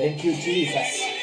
Thank you, Jesus.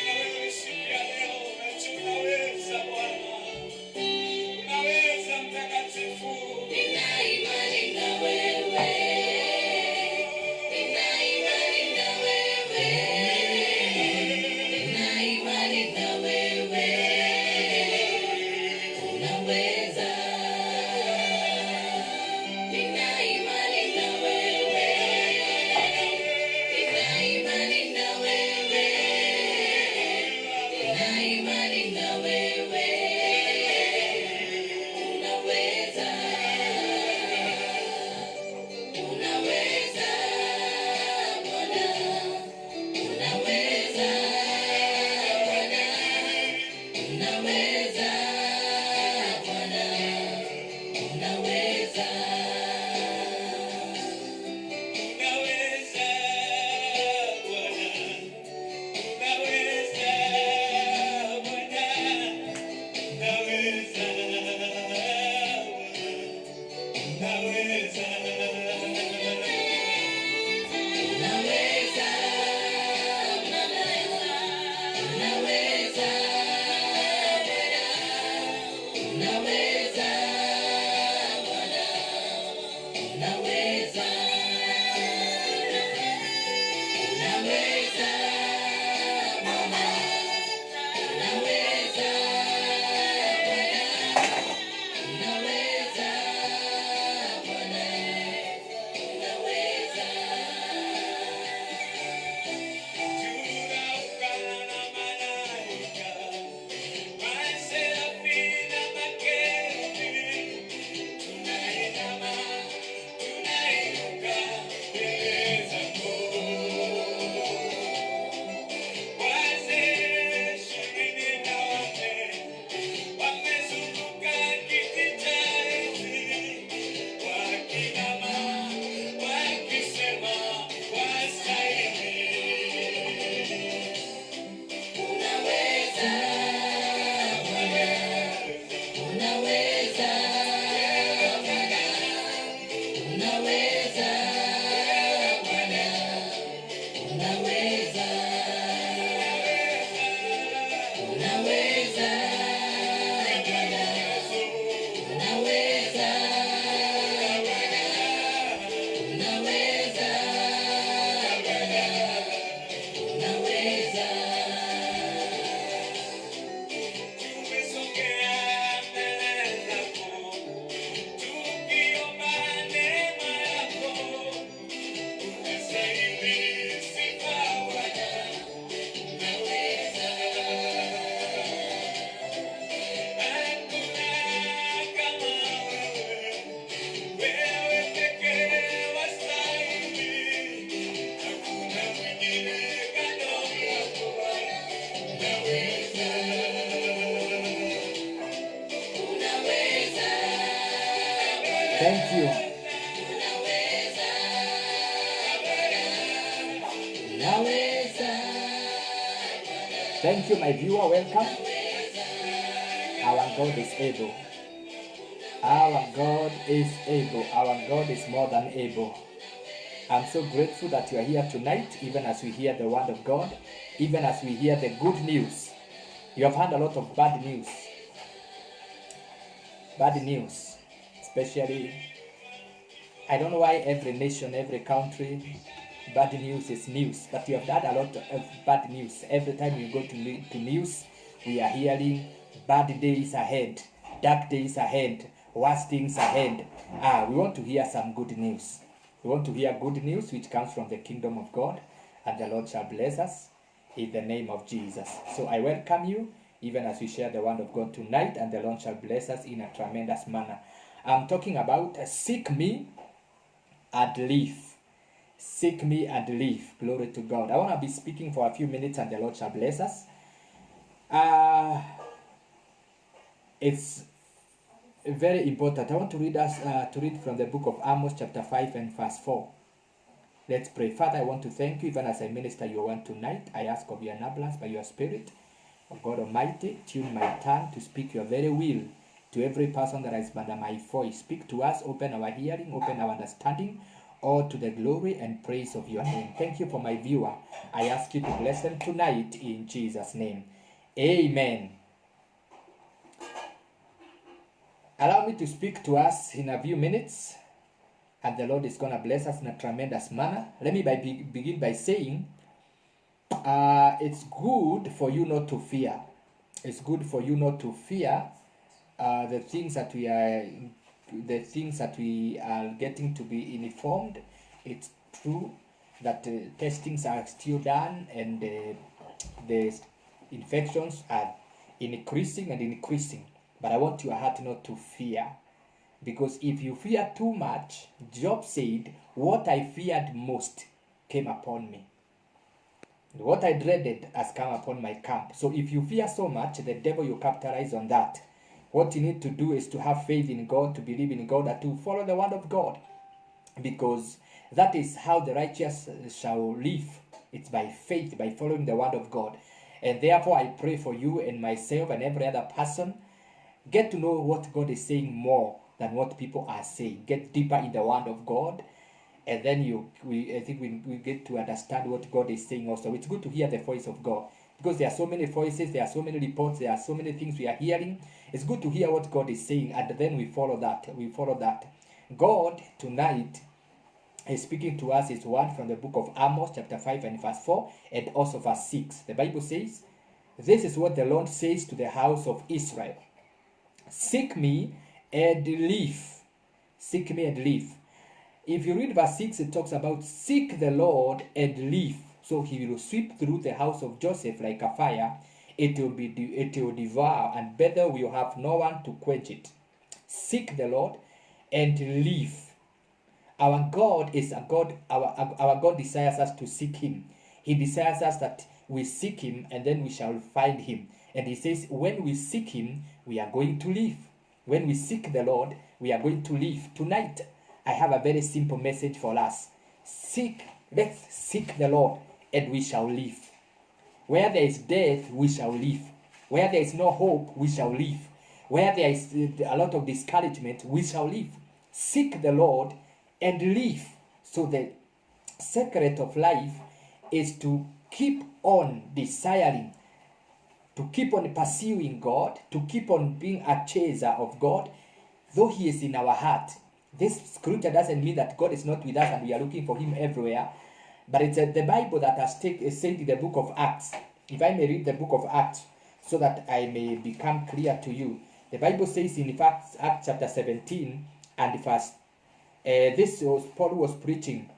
Thank you. Thank you, my viewer. Welcome. Our God is able. Our God is able. Our God is more than able. I'm so grateful that you are here tonight, even as we hear the word of God, even as we hear the good news. You have heard a lot of bad news. Bad news. Especially, I don't know why every nation, every country, bad news is news. But you have heard a lot of bad news. Every time you go to news, we are hearing bad days ahead, dark days ahead, worst things ahead. We want to hear some good news. We want to hear good news which comes from the kingdom of God, and the Lord shall bless us in the name of Jesus. So I welcome you, even as we share the word of God tonight, and the Lord shall bless us in a tremendous manner. I'm talking about seek me and live. Seek me and live. Glory to God. I want to be speaking for a few minutes, and the Lord shall bless us. It's very important. I want to read from the book of Amos chapter 5 and verse 4. Let's pray. Father, I want to thank you even as I minister your word tonight. I ask of your enablance by your spirit. Oh God Almighty, tune my tongue to speak your very will to every person that is under my voice. Speak to us, open our hearing, open our understanding, all to the glory and praise of your name. Thank you for my viewer. I ask you to bless them tonight in Jesus' name. Amen. Allow me to speak to us in a few minutes, and the Lord is going to bless us in a tremendous manner. Let me begin by saying, it's good for you not to fear. It's good for you not to fear the things that we are getting to be informed. It's true that testings are still done, and the infections are increasing and increasing. But I want your heart not to fear, because if you fear too much, Job said, what I feared most came upon me. What I dreaded has come upon my camp. So if you fear so much, the devil will capitalize on that. What you need to do is to have faith in God, to believe in God, and to follow the word of God, because that is how the righteous shall live. It's by faith, by following the word of God. And therefore I pray for you and myself and every other person, get to know what God is saying more than what people are saying. Get deeper in the word of God, and then I think we get to understand what God is saying also. It's good to hear the voice of God, because there are so many voices, there are so many reports, there are so many things we are hearing. It's good to hear what God is saying, and then we follow that. God tonight is speaking to us his word from the book of Amos chapter 5 and verse 4, and also verse 6. The Bible says, this is what the Lord says to the house of Israel. Seek me and live. Seek me and live. If you read verse 6, it talks about seek the Lord and live. So he will sweep through the house of Joseph like a fire. It will devour, and better will have no one to quench it. Seek the Lord and live. Our God is a God. Our God desires us to seek him. He desires us that we seek him, and then we shall find him. And he says, when we seek him, we are going to live. When we seek the Lord, we are going to live. Tonight, I have a very simple message for us. Let's seek the Lord, and we shall live. Where there is death, we shall live. Where there is no hope, we shall live. Where there is a lot of discouragement, we shall live. Seek the Lord and live. So the secret of life is to keep on desiring, to keep on pursuing God, to keep on being a chaser of God, though he is in our heart. This scripture doesn't mean that God is not with us and we are looking for him everywhere, but it's the Bible that has said in the book of Acts. If I may read the book of Acts so that I may become clear to you. The Bible says in fact, Acts chapter 17 and verse, this was Paul was preaching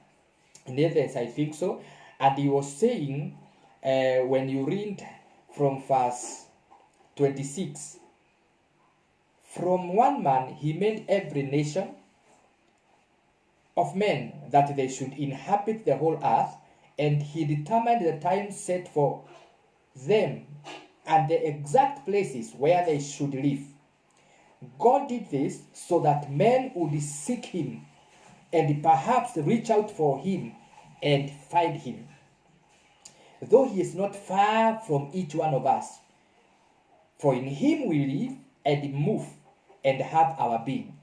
in Athens, I think so, and he was saying, when you read from verse 26, from one man he made every nation of men that they should inhabit the whole earth, and he determined the time set for them and the exact places where they should live. God did this so that men would seek him and perhaps reach out for him and find him. Though he is not far from each one of us, for in him we live and move and have our being.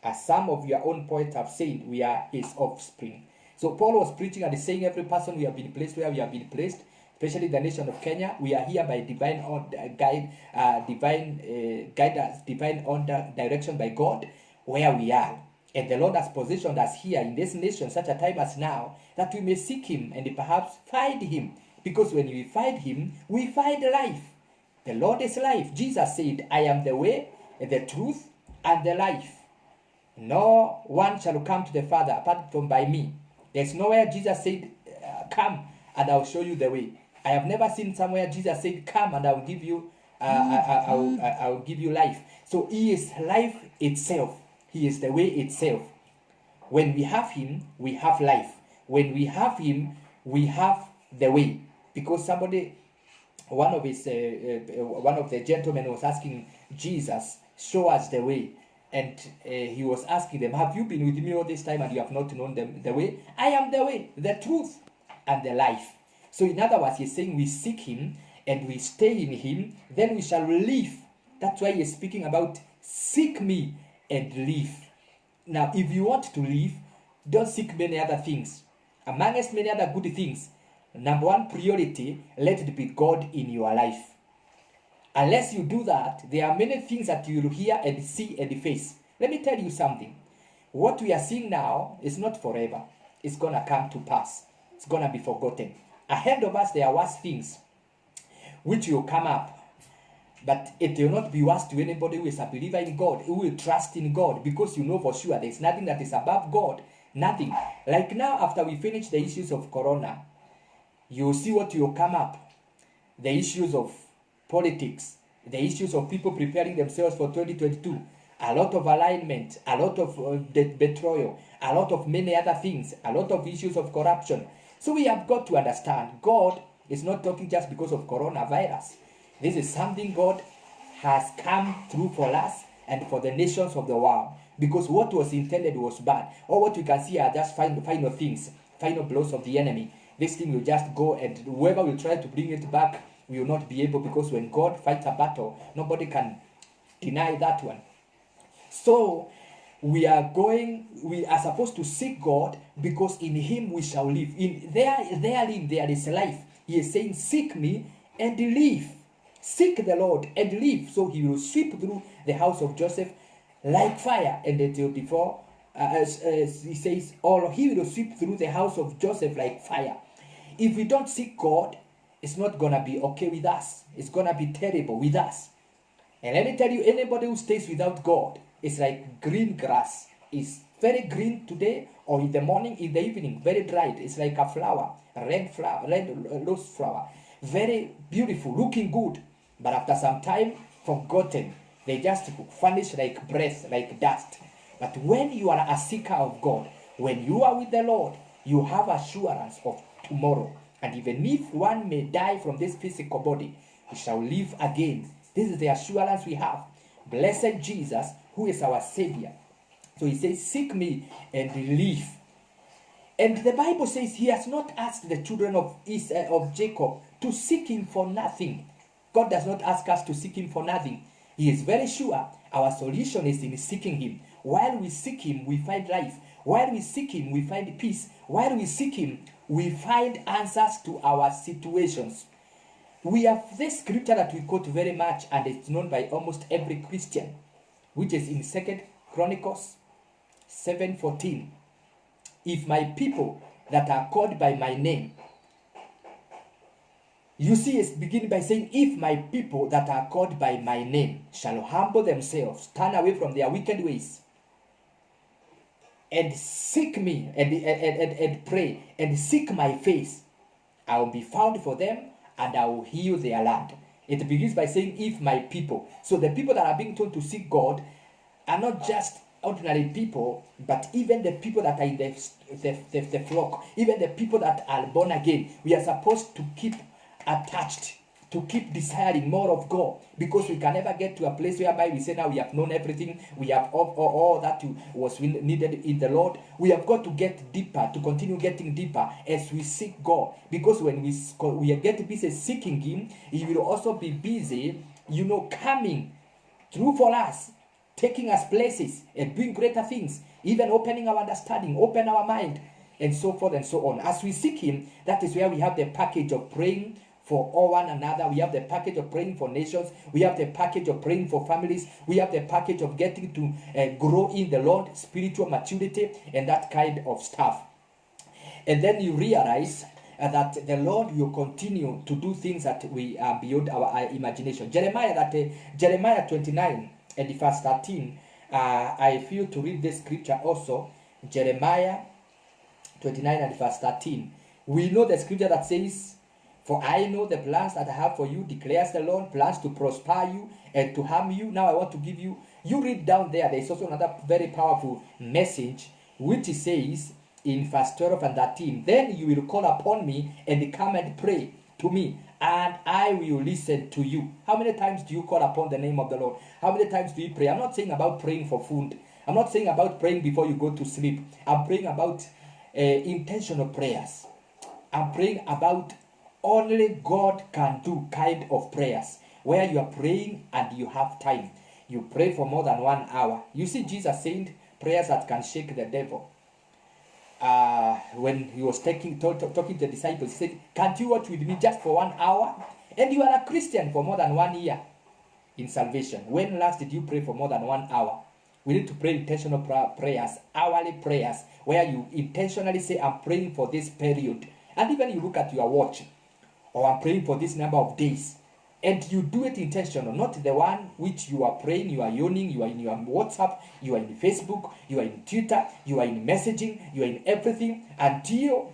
As some of your own poets have said, we are his offspring. So Paul was preaching and saying, every person we have been placed where we have been placed, especially the nation of Kenya, we are here by divine guidance, divine direction by God, where we are. And the Lord has positioned us here in this nation, such a time as now, that we may seek him and perhaps find him. Because when we find him, we find life. The Lord is life. Jesus said, I am the way, the truth, and the life. No one shall come to the Father apart from by me. There's nowhere Jesus said, come and I'll show you the way. I have never seen somewhere Jesus said, come and I'll give you I'll give you life. So he is life itself. He is the way itself. When we have him, we have life. When we have him, we have the way. Because one of the gentlemen was asking Jesus, show us the way. And he was asking them, have you been with me all this time and you have not known the way? I am the way, the truth, and the life. So in other words, he's saying we seek him and we stay in him, then we shall live. That's why he's speaking about seek me and live. Now, if you want to live, Don't seek many other things. Amongst many other good things, number one priority, let it be God in your life. Unless you do that, there are many things that you will hear and see and face. Let me tell you something. What we are seeing now is not forever. It's going to come to pass. It's going to be forgotten. Ahead of us, there are worse things which will come up. But it will not be worse to anybody who is a believer in God, who will trust in God, because you know for sure there is nothing that is above God. Nothing. Like now, after we finish the issues of Corona, you will see what will come up. The issues of politics, the issues of people preparing themselves for 2022, a lot of alignment, a lot of betrayal, a lot of many other things, a lot of issues of corruption. So we have got to understand, God is not talking just because of coronavirus. This is something God has come through for us and for the nations of the world. Because what was intended was bad. Or what you can see are just final things, final blows of the enemy. This thing will just go, and whoever will try to bring it back will not be able, because when God fights a battle, nobody can deny that one. So we are supposed to seek God, because in him we shall live. Therein there is life. He is saying, seek me and live. Seek the Lord and live. So he will sweep through the house of Joseph like fire. And the 34, he says, he will sweep through the house of Joseph like fire. If we don't seek God, it's not going to be okay with us. It's going to be terrible with us. And let me tell you, anybody who stays without God is like green grass. It's very green today, or in the morning, in the evening, very dried. It's like a flower, red rose flower. Very beautiful, looking good. But after some time, forgotten. They just vanish like breath, like dust. But when you are a seeker of God, when you are with the Lord, you have assurance of tomorrow. And even if one may die from this physical body, he shall live again. This is the assurance we have. Blessed Jesus, who is our Savior. So he says, seek me and live. And the Bible says he has not asked the children of Jacob to seek him for nothing. God does not ask us to seek him for nothing. He is very sure our solution is in seeking him. While we seek him, we find life. While we seek him, we find peace. While we seek him, we find answers to our situations. We have this scripture that we quote very much, and it's known by almost every Christian, which is in 2 Chronicles 7:14. If my people that are called by my name, you see, it's beginning by saying, if my people that are called by my name shall humble themselves, turn away from their wicked ways, and seek me and pray and seek my face, I will be found for them and I will heal their land. It begins by saying, if my people. So the people that are being told to seek God are not just ordinary people, but even the people that are in the flock, even the people that are born again. We are supposed to keep attached, to keep desiring more of God, because we can never get to a place whereby we say, now we have known everything, we have all that was needed in the Lord. We have got to get deeper, to continue getting deeper as we seek God, because when we get busy seeking him, he will also be busy, coming through for us, taking us places and doing greater things, even opening our understanding, open our mind, and so forth and so on. As we seek him, that is where we have the package of praying for all one another. We have the package of praying for nations. We have the package of praying for families. We have the package of getting to grow in the Lord, spiritual maturity, and that kind of stuff. And then you realize that the Lord will continue to do things that we are beyond our imagination. Jeremiah 29 and verse 13. I feel to read this scripture also. Jeremiah 29 and verse 13. We know the scripture that says, for I know the plans that I have for you, declares the Lord, plans to prosper you and to harm you. Now I want to give you, read down there, there is also another very powerful message, which says in verse 12 and 13, then you will call upon me and come and pray to me, and I will listen to you. How many times do you call upon the name of the Lord? How many times do you pray? I'm not saying about praying for food. I'm not saying about praying before you go to sleep. I'm praying about intentional prayers. I'm praying about only God can do kind of prayers, where you are praying and you have time. You pray for more than 1 hour. You see Jesus saying prayers that can shake the devil. when he was talking to the disciples, he said, can't you watch with me just for 1 hour? And you are a Christian for more than 1 year in salvation. When last did you pray for more than 1 hour? We need to pray intentional prayers, hourly prayers, where you intentionally say, I'm praying for this period. And even you look at your watch, or I'm praying for this number of days. And you do it intentional, not the one which you are praying, you are yawning, you are in your WhatsApp, you are in Facebook, you are in Twitter, you are in messaging, you are in everything, until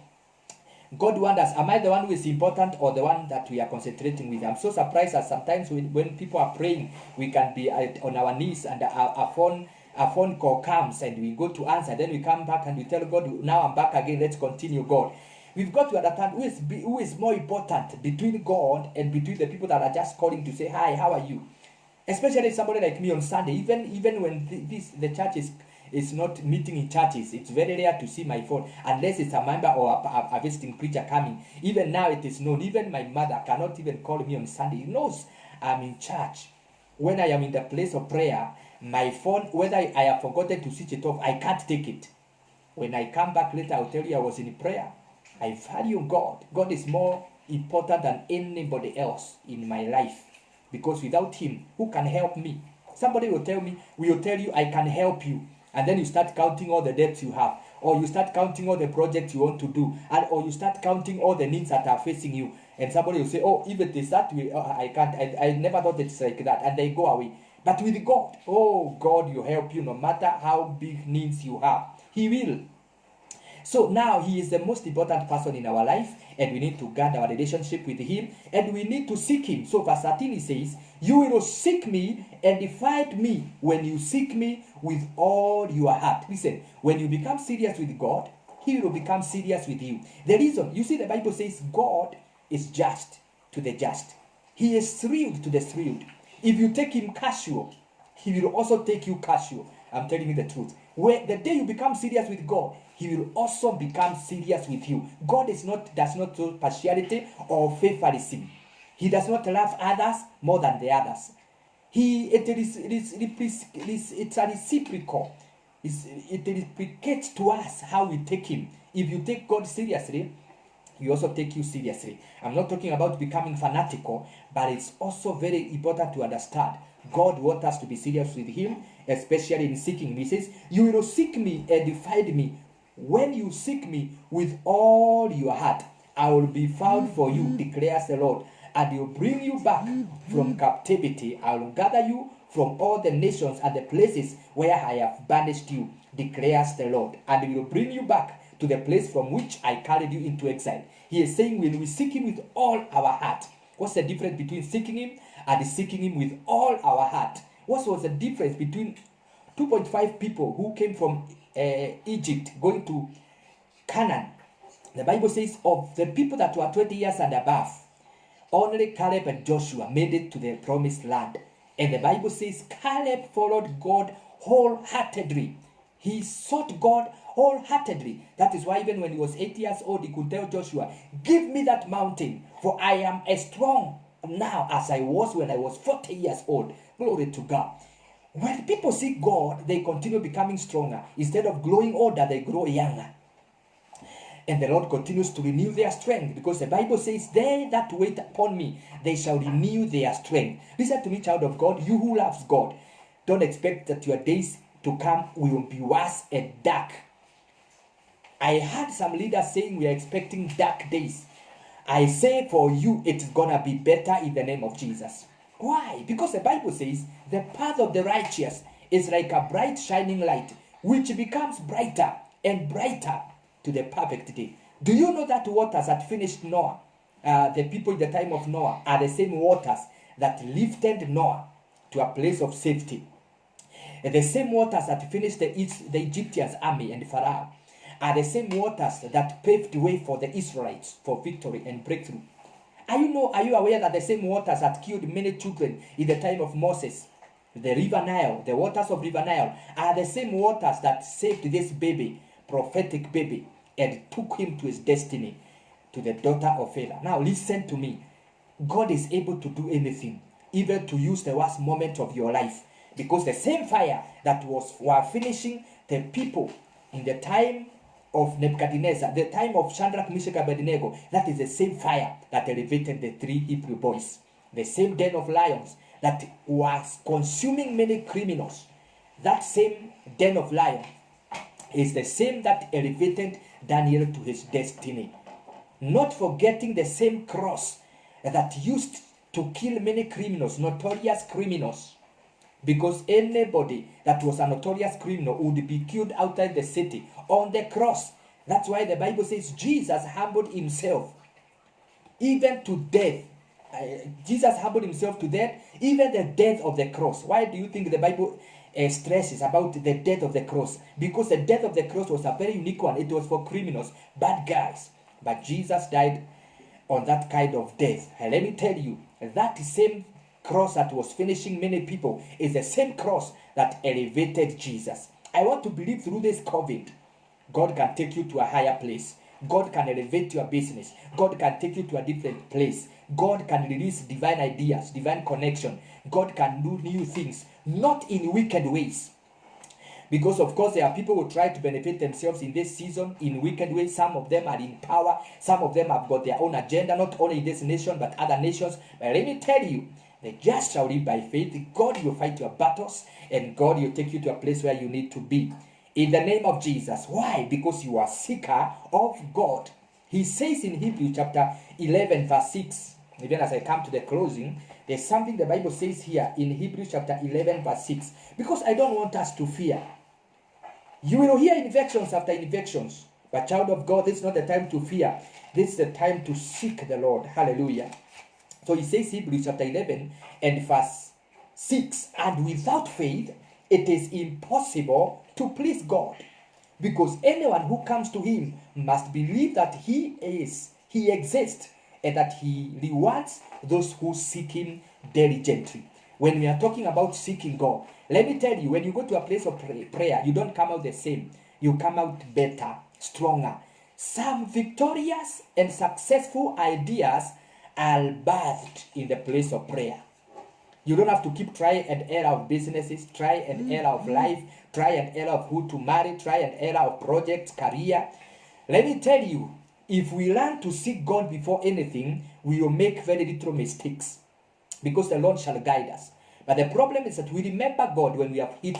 God wonders, am I the one who is important or the one that we are concentrating with? I'm so surprised that sometimes when people are praying, we can be on our knees and a phone call comes and we go to answer. Then we come back and we tell God, now I'm back again, let's continue, God. We've got to understand who is more important between God and between the people that are just calling to say, hi, how are you? Especially somebody like me on Sunday, even when the church is not meeting in churches, it's very rare to see my phone, unless it's a member or a visiting preacher coming. Even now it is known. Even my mother cannot even call me on Sunday. She knows I'm in church. When I am in the place of prayer, my phone, whether I have forgotten to switch it off, I can't take it. When I come back later, I'll tell you I was in prayer. I value God. God is more important than anybody else in my life. Because without him, who can help me? Somebody will tell you, I can help you. And then you start counting all the debts you have. Or you start counting all the projects you want to do. Or you start counting all the needs that are facing you. And somebody will say, oh, if it is that way, I can't. I never thought it's like that. And they go away. But with God, oh, God will help you no matter how big needs you have. He will. So now he is the most important person in our life, and we need to guard our relationship with him, and we need to seek him. So verse 13 he says, you will seek me and find me when you seek me with all your heart. Listen, when you become serious with God, he will become serious with you. The reason, you see, the Bible says God is just to the just. He is thrilled to the thrilled. If you take him casual, he will also take you casual. I'm telling you the truth. When the day you become serious with God, he will also become serious with you. God does not show partiality or favoritism. He does not love others more than the others. It's a reciprocal. It replicates to us how we take him. If you take God seriously, he also take you seriously. I'm not talking about becoming fanatical, but it's also very important to understand God wants us to be serious with him, especially in seeking him. He says, you will seek me and find me. When you seek me with all your heart, I will be found for you, declares the Lord. And will bring you back from captivity. I will gather you from all the nations and the places where I have banished you, declares the Lord. And will bring you back to the place from which I carried you into exile. He is saying, when we seek him with all our heart. What's the difference between seeking him and seeking him with all our heart? What was the difference between 2.5 people who came from Egypt going to Canaan? The Bible says of the people that were 20 years and above, only Caleb and Joshua made it to the promised land. And the Bible says Caleb followed God wholeheartedly. He sought God wholeheartedly. That is why even when he was 8 years old, he could tell Joshua, give me that mountain, for I am as strong now as I was when I was 40 years old. Glory to God. When people seek God, they continue becoming stronger. Instead of growing older, they grow younger. And the Lord continues to renew their strength, because the Bible says, they that wait upon me, they shall renew their strength. Listen to me, child of God, you who loves God. Don't expect that your days to come will be worse and dark. I heard some leaders saying we are expecting dark days. I say for you, it's gonna be better in the name of Jesus. Why? Because the Bible says the path of the righteous is like a bright shining light, which becomes brighter and brighter to the perfect day. Do you know that waters that finished Noah, the people in the time of Noah, are the same waters that lifted Noah to a place of safety? And the same waters that finished the Egyptians' army and Pharaoh are the same waters that paved the way for the Israelites for victory and breakthrough. Are you aware that the same waters that killed many children in the time of Moses, the River Nile, the waters of River Nile, are the same waters that saved this baby, prophetic baby, and took him to his destiny, to the daughter of Pharaoh. Now listen to me. God is able to do anything, even to use the worst moment of your life. Because the same fire that were finishing the people in the time of Nebuchadnezzar, the time of Shadrach, Meshach, and Abednego, that is the same fire that elevated the 3 Hebrew boys. The same den of lions that was consuming many criminals. That same den of lions is the same that elevated Daniel to his destiny. Not forgetting the same cross that used to kill many criminals, notorious criminals. Because anybody that was a notorious criminal would be killed outside the city on the cross. That's why the Bible says Jesus humbled himself even to death. Jesus humbled himself to death, even the death of the cross. Why do you think the Bible stresses about the death of the cross? Because the death of the cross was a very unique one. It was for criminals, bad guys. But Jesus died on that kind of death. And let me tell you, that same cross that was finishing many people is the same cross that elevated Jesus. I want to believe through this COVID, God can take you to a higher place. God can elevate your business. God can take you to a different place. God can release divine ideas, divine connection. God can do new things, not in wicked ways. Because of course there are people who try to benefit themselves in this season in wicked ways. Some of them are in power. Some of them have got their own agenda, not only in this nation but other nations. But let me tell you, the just shall live by faith. God will fight your battles, and God will take you to a place where you need to be. In the name of Jesus. Why? Because you are seeker of God. He says in Hebrews chapter 11 verse 6, even as I come to the closing, there's something the Bible says here in Hebrews chapter 11 verse 6. Because I don't want us to fear. You will hear infections after infections. But child of God, this is not the time to fear. This is the time to seek the Lord. Hallelujah. So he says Hebrews chapter 11 and verse 6. And without faith, it is impossible to please God. Because anyone who comes to him must believe that he exists, and that he rewards those who seek him diligently. When we are talking about seeking God, let me tell you, when you go to a place of prayer, you don't come out the same. You come out better, stronger. Some victorious and successful ideas are birthed in the place of prayer. You don't have to keep try and error of businesses, try and error of life, try and error of who to marry, try and error of projects, career. Let me tell you, if we learn to seek God before anything, we will make very little mistakes, because the Lord shall guide us. But the problem is that we remember God when we have hit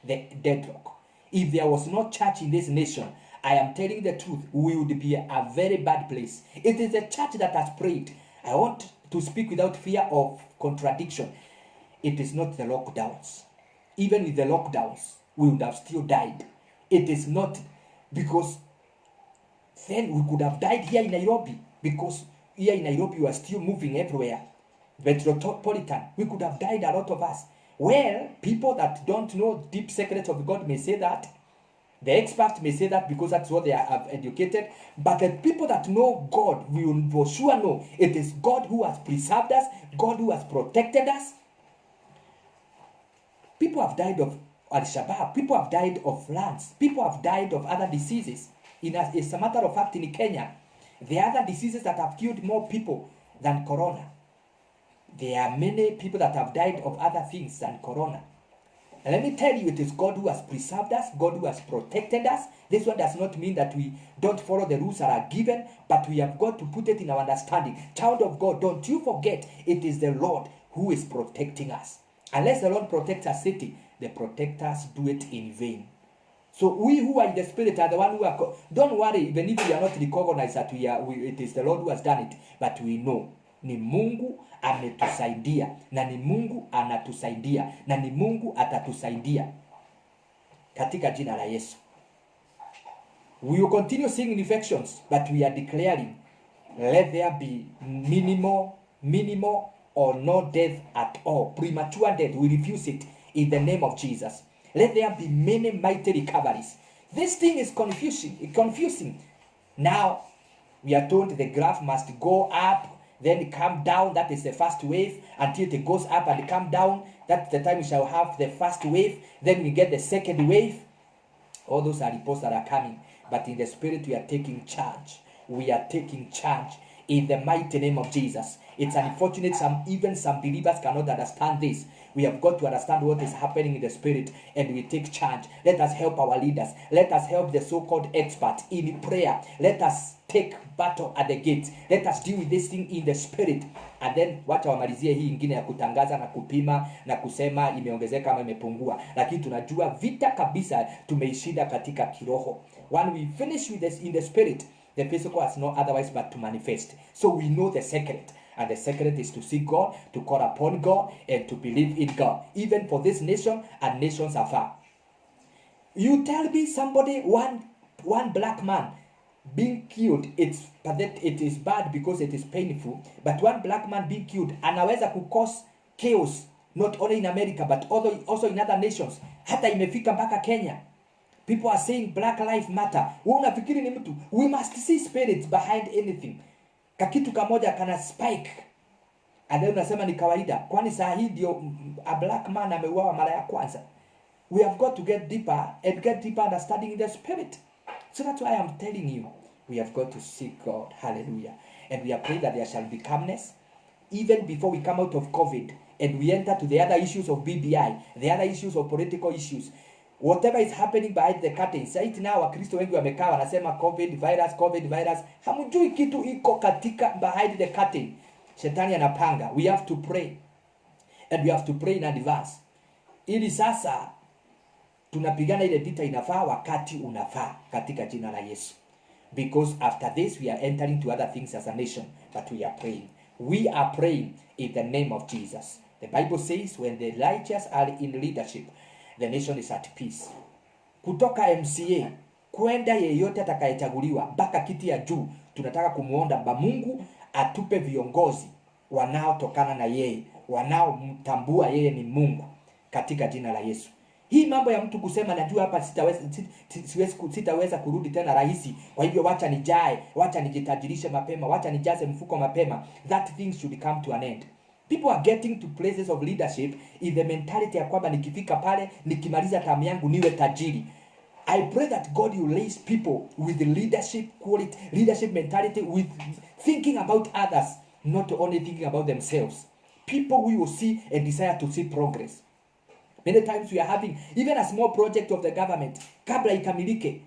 the deadlock. If there was no church in this nation, I am telling the truth, we would be a very bad place. It is the church that has prayed. I want to speak without fear of contradiction. It is not the lockdowns. Even with the lockdowns, we would have still died. It is not, because then we could have died here in Nairobi, because here in Nairobi we are still moving everywhere. Metropolitan, we could have died, a lot of us. Well, people that don't know deep secrets of God may say that. The experts may say that because that's what they are educated. But the people that know God will for sure know it is God who has preserved us, God who has protected us. People have died of Al-Shabaab. People have died of floods. People have died of other diseases. As a matter of fact, in Kenya, there are other diseases that have killed more people than corona. There are many people that have died of other things than corona. And let me tell you, it is God who has preserved us, God who has protected us. This one does not mean that we don't follow the rules that are given, but we have got to put it in our understanding. Child of God, don't you forget, it is the Lord who is protecting us. Unless the Lord protects a city, the protectors do it in vain. So we who are in the spirit are the one who are. Don't worry, even if we are not recognized that it is the Lord who has done it, but we know ni Mungu ametusaidia, na ni Mungu anatusaidia, na ni Mungu atatusaidia katika jina la Yesu. We will continue seeing infections, but we are declaring, let there be minimal or no death at all. Premature death, we refuse it in the name of Jesus. Let there be many mighty recoveries. This thing is confusing. Now, we are told the graph must go up, then come down. That is the first wave. Until it goes up and come down, that's the time we shall have the first wave. Then we get the second wave. All those are reports that are coming. But in the spirit, we are taking charge. We are taking charge in the mighty name of Jesus. It's unfortunate some believers cannot understand this. We have got to understand what is happening in the spirit, and we take charge. Let us help our leaders. Let us help the so-called experts in prayer. Let us take battle at the gates. Let us deal with this thing in the spirit. And then wacha wamalizie hii ingine ya kutangaza na kupima na kusema imeongezeka ama imepungua, lakini tunajua vita kabisa tumeishinda katika kiroho. When we finish with this in the spirit, the physical has no otherwise but to manifest. So we know the secret. And the secret is to seek God, to call upon God, and to believe in God. Even for this nation and nations afar. You tell me somebody, one black man being killed, it is bad because it is painful. But one black man being killed, anaweza cause chaos, not only in America, but also in other nations. Hata imefika mpaka Kenya. People are saying Black Lives Matter. Wewe unafikiri ni mtu? We must see spirits behind anything. Kakitu kamoja kana spike. And then unasema ni kawaida. Kwani saa hii ndio a black man ameuawa mara ya kwanza. We have got to get deeper and get deeper understanding in the spirit. So that's why I'm telling you, we have got to seek God. Hallelujah. And we are praying that there shall be calmness even before we come out of COVID and we enter to the other issues of BBI, the other issues of political issues. Whatever is happening behind the curtains. Right now Wakristo wengi wamekaa wanasema COVID virus. Hamjui kitu iko katika behind the curtain. Shetani anapanga. We have to pray. And we have to pray in advance. Ili sasa tunapigana ile vita inafaa wakati unafaa katika jina la Yesu. Because after this we are entering to other things as a nation, but we are praying. We are praying in the name of Jesus. The Bible says when the righteous are in leadership, the nation is at peace. Kutoka MCA kwenda yeyote atakayechaguliwa mpaka kiti ya juu, tunataka kumuomba Mungu atupe viongozi wanaotokana na yeye, wanaomtambua yeye ni Mungu katika jina la Yesu. Hii mambo ya mtu kusema najua hapa sitaweza kurudi tena rahisi, kwa hivyo wacha nijae, wacha nijitajirishe mapema, wacha nijaze mfuko mapema, that thing should come to an end. People are getting to places of leadership in the mentality ya kwamba nikifika pale nikimaliza tamu yangu niwe tajiri. I pray that God will raise people with leadership quality, leadership mentality, with thinking about others, not only thinking about themselves. People who will see and desire to see progress. Many times we are having even a small project of the government, kabla ikamilike,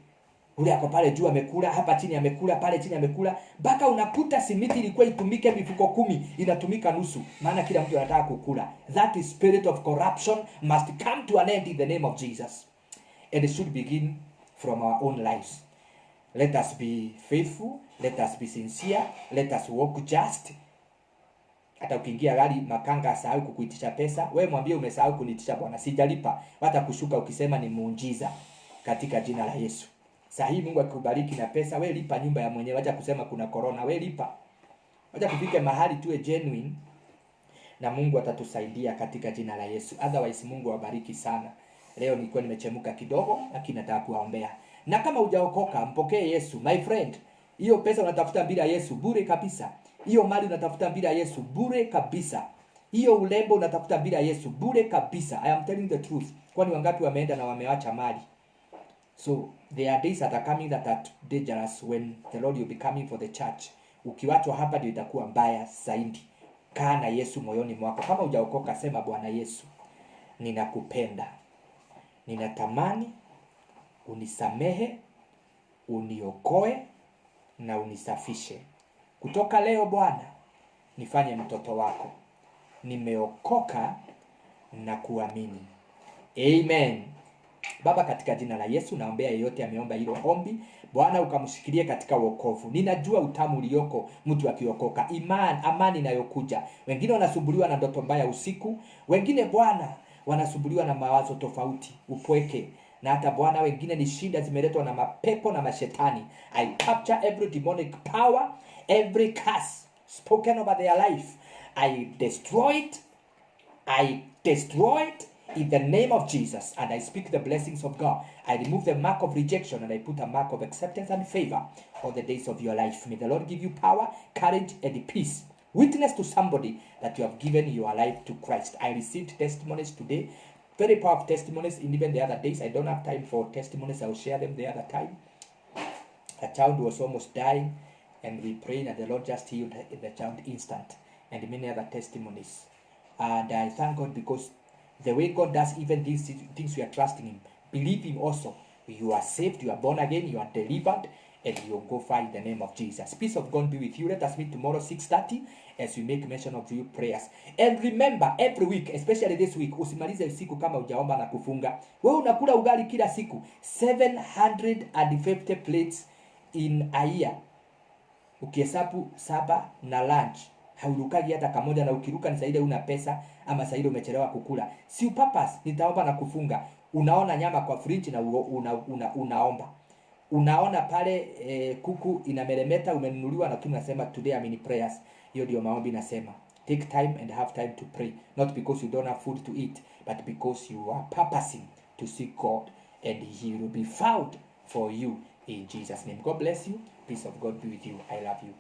ule ako pale juu amekula, hapa chini amekula, pale chini amekula, mpaka unakuta simiti ilikuwa itumike mifuko 10 inatumika nusu, maana kila mtu anataka kukula. That spirit of corruption must come to an end in the name of Jesus. And it should begin from our own lives. Let us be faithful, let us be sincere, let us walk just. Hata ukiingia gari makanga asahau kukuitisha pesa, wewe mwambie umesahau kuniitisha bwana, sijalipa. Hata kushuka ukisema ni muujiza katika jina la Yesu. Sahi Mungu akubariki na pesa, wewe lipa nyumba ya mwenyewe, acha kusema kuna corona, wewe lipa. Acha tufike mahali tuwe genuine na Mungu atatusaidia katika jina la Yesu. Otherwise Mungu awabariki sana. Leo nilikuwa nimechemuka kidogo, lakini nataka kuwaombea. Na kama hujaokoka, mpokee Yesu. My friend, hiyo pesa unatafuta bila Yesu bure kabisa. Hiyo mali unatafuta bila Yesu bure kabisa. Hiyo ulembo unatafuta bila Yesu bure kabisa. I am telling the truth. Kwani wangapi wameenda na wameacha mali? So there are days that are coming that are dangerous when the Lord will be coming for the church. Ukiwachwa hapa ndio itakuwa mbaya zaidi. Kaa na Yesu moyoni mwako. Kama hujaokoka, sema Bwana Yesu, ninakupenda. Ninatamani unisamehe, uniokoe na unisafishe. Kutoka leo Bwana, nifanye mtoto wako. Nimeokoka na kuamini. Amen. Baba, katika jina la Yesu naombea yeyote ameomba hilo ombi, Bwana ukamshikilie katika wokovu. Ninajua utamu ulioko mtu akiokoka, amani inayokuja. Wengine wanasumbuliwa na ndoto mbaya usiku, wengine Bwana wanasumbuliwa na mawazo tofauti, upweke, na hata Bwana wengine ni shida zimeletwa na mapepo na mashetani. I capture every demonic power, every curse spoken over their life. I destroy it in the name of Jesus, and I speak the blessings of God. I remove the mark of rejection and I put a mark of acceptance and favor all the days of your life. May the Lord give you power, courage, and peace. Witness to somebody that you have given your life to Christ. I received testimonies today, very powerful testimonies. In even the other days, I don't have time for testimonies. I will share them the other time. A child was almost dying, and we prayed, and the Lord just healed the child instant, and many other testimonies. And I thank God because The way God does even these things we are trusting Him. Believe Him also. You are saved, you are born again, you are delivered, and you'll go far in the name of Jesus. Peace of God be with you. Let us meet tomorrow 6:30 as we make mention of your prayers. And remember, every week, especially this week, usimalize usiku kama ujaomba na kufunga. Wewe unakula ugali kila siku. 750 plates in a year. Ukihesabu 7 na lunch, haurukagi hata kamoja, na ukiruka ni saidi una pesa ama saidi umechelewa kukula. Si purpose nitaomba na kufunga. Unaona nyama kwa fridge na unaomba. Unaona pale kuku inameremeta umenunuliwa, na unasema today I'm in prayers. Hiyo ndio maombi nasema. Take time and have time to pray, not because you don't have food to eat, but because you are purposing to seek God, and He will be found for you in Jesus' name. God bless you. Peace of God be with you. I love you.